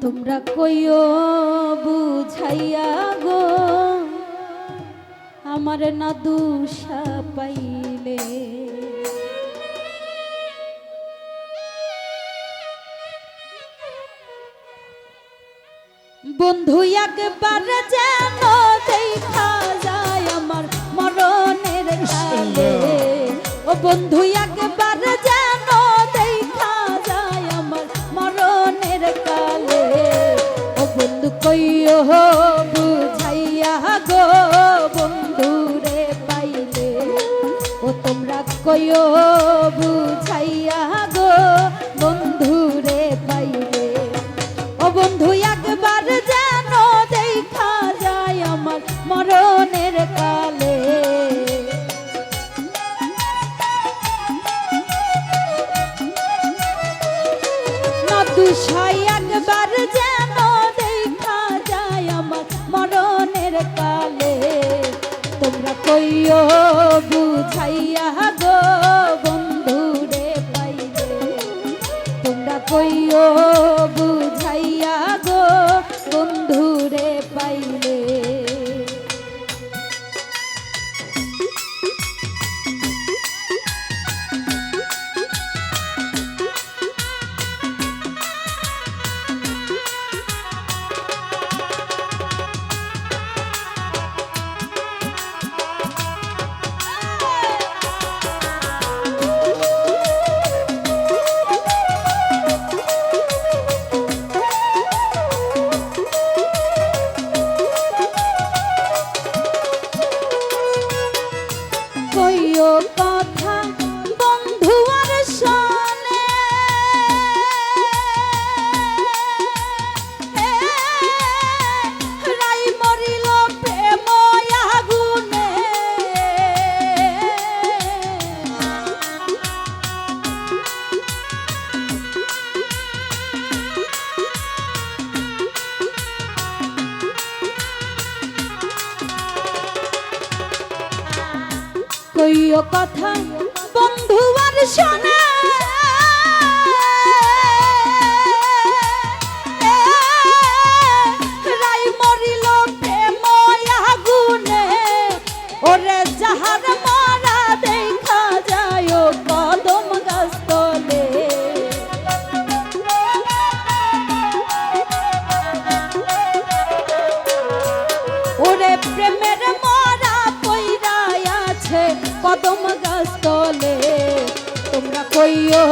তোমরা কইও বুঝাইয়া গো আমার না দুষা পাইলে বন্ধু একবার যেন দেখা যায় আমার মরণের কালে ও বন্ধু একবার যেন দেখা যায় আমার মরণের কালে ও বন্ধু কইও বুঝাইয়া গো বন্ধু রে পাইলে ও তোমরা কইও বুঝাইয়া গো বন্ধু রে পাইলে ও বন্ধু একবার যেন দেখা যায় আমার মরণের কালে দুষাই একবার যেন দেখা যায় আমার মরণের কালে তোমরা কইও বুঝাইয়া গো বন্ধু রে পাইলে তোমরা কইও বুঝাইয়া গো বন্ধু রে পাইলে কইও কথা বন্ধু আর শোনে রাই মরিল প্রেম আগুনে কইও কথা বন্ধু আর শোনে রাই মরিল প্রেম আগুনে ওরে যাহার মারা দেখা যায় কদম গাছ তলে ওরে প্রেমের মরা পইরা আছে কদম গাছ তলে তোমরা কইও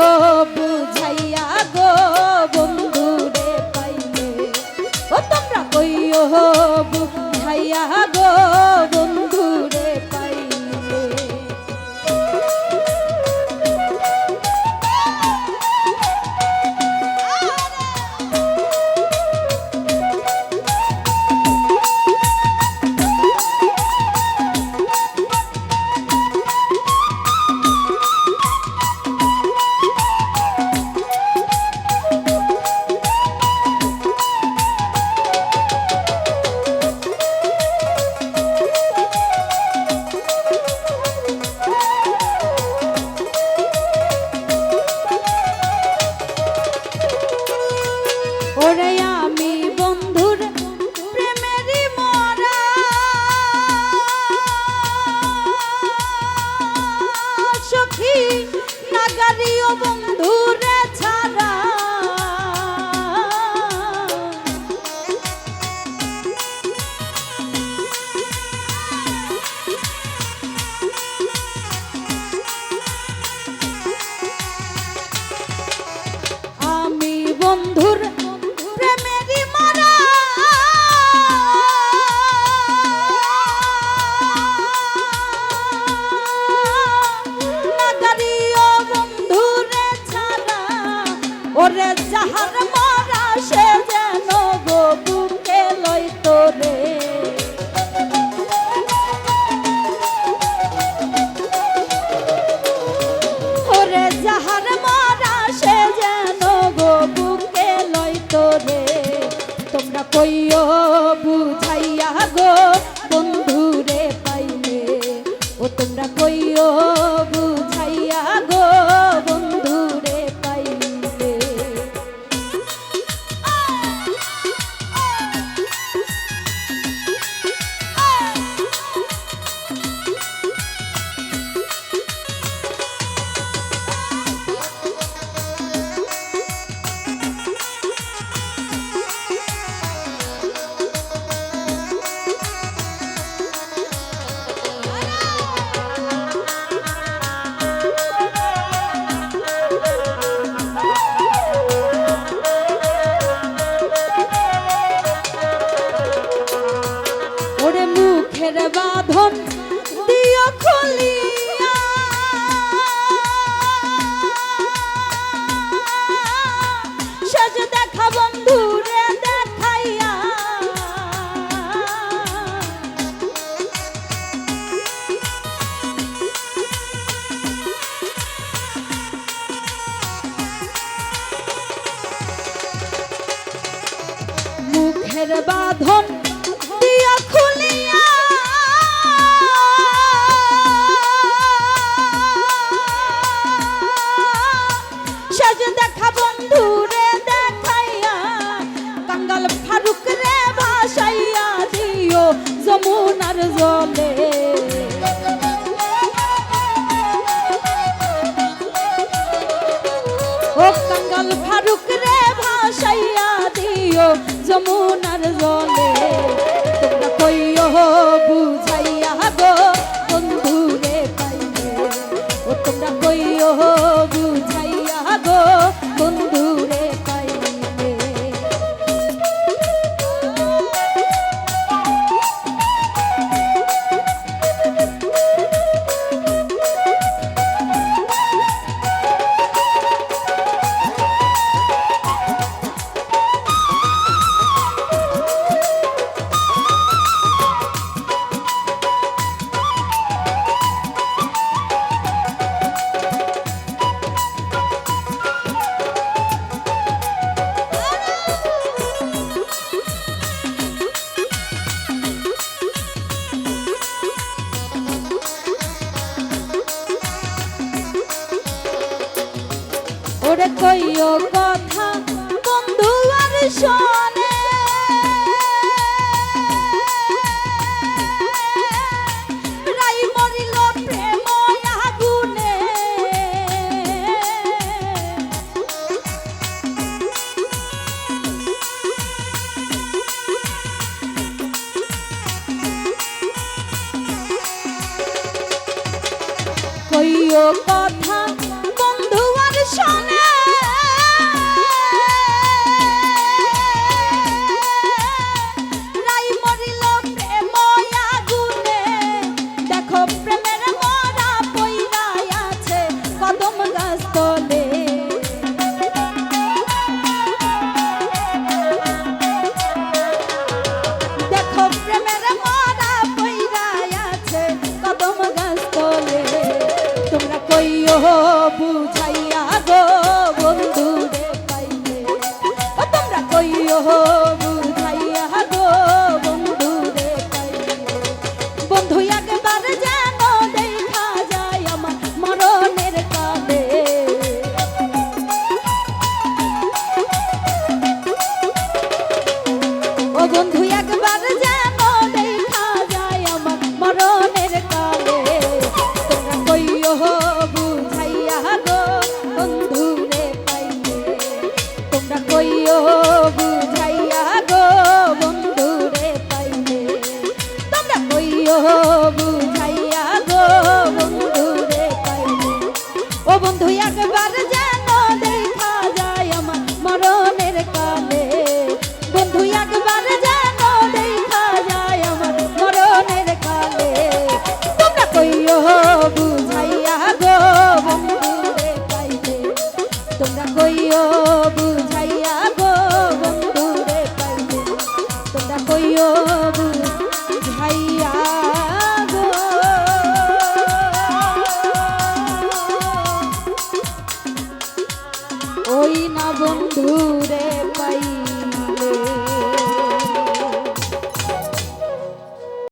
বুঝাইয়া গো বন্ধু রে পাইলে ও তোমরা কইও বুঝাইয়া গো বন্ধু রে পাইলে ওরে আমি বন্ধুর প্রেমেরই মরা সখী নাগারিও বন্ধুরে ছাড়া আমি বন্ধুর প্রেমেরই মরা নাগারিও বন্ধুরে ছাড়া ওরে যাহার মরা সে যেন গো বুকে লইতো রে ওরে যাহার মরা সে যেন গো বুকে লইতো রে তোমরা কইও বুঝাইয়া গো বন্ধু রে পাইলে ও তোমরা কইও বুঝাইয়া গো বন্ধু রে পাইলে বাঁধন দিও খুলিয়া শেষ দেখা বন্ধুরে দেখাইয়া মুখের বাঁধন দিয়া খুলিয়া শেষ দেখা বন্ধুরে দেখাইয়া কাঙ্গাল ফারুক রে ভাসাইয়া দিও যমুনার জলে ও কাঙ্গাল ফারুক রে ভাসাইয়া দিও যমুনার জলে তোমরা কইও বুঝাইয়া গো বন্ধুরে পাইলে ও তোমরা কইও বুঝাইয়া গো বন্ধুরে পাইলে ওরে কইও কথা বন্ধু আর শোনে রাই মরিল প্রেম আগুনে কইও কথা বন্ধু আর শোনে রাই মরিল প্রেম আগুনে দেখো প্রেমের মরা পইরা আছে কদম গাছ তলে দেখো প্রেমের মরা পইরা আছে কদম গাছ তলে তোমরা কইও বুঝাইয়া গো বন্ধুরে পাইলে ও তোমরা কইও বুঝাইয়া গো বন্ধুরে পাইলে বন্ধু একবার যেন দেখা যায় আমার মরণের কালে ও বন্ধু একবার